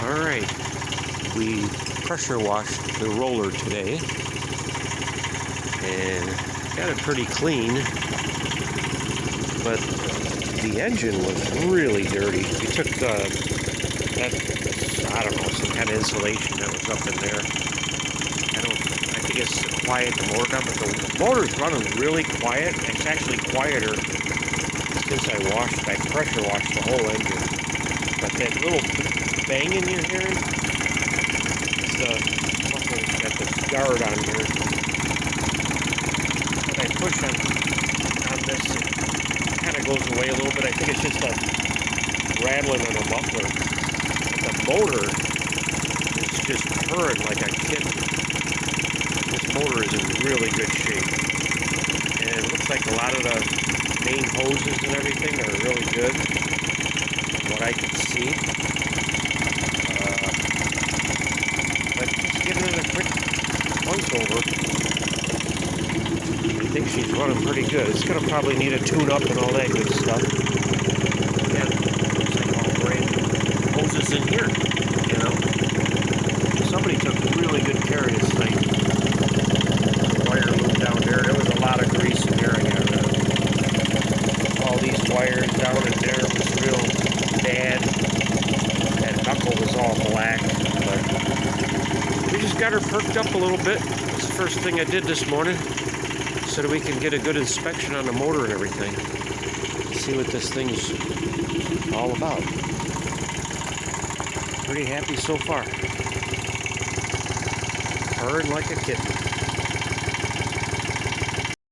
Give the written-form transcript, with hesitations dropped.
Alright, we pressure washed the roller today and got it pretty clean, but the engine was really dirty. We took I don't know, some kind of insulation that was up in there. I think it's to quiet the motor down, but the motor's running really quiet. It's actually quieter since I pressure washed the whole engine. But that little banging you're hearing, it's the muffler's got this guard on here. When I push on this, it kind of goes away a little bit. I think it's just a rattling on the muffler. But the motor is just purring like a kitten. This motor is in really good shape. And it looks like a lot of the main hoses and everything are really good, from what I can see. But just giving it a quick once over. I think she's running pretty good. It's going to probably need a tune-up and all that good stuff. Again, looks like all brand new hoses in here, you know. Somebody took really good care of this thing. The wire loop down there. There was a lot of grease in there. I got rid of all these wires down in there. It was real bad. That knuckle was all black. But we just got her perked up a little bit. That's the first thing I did this morning, so that we can get a good inspection on the motor and everything. See what this thing's all about. Pretty happy so far. Purring like a kitten.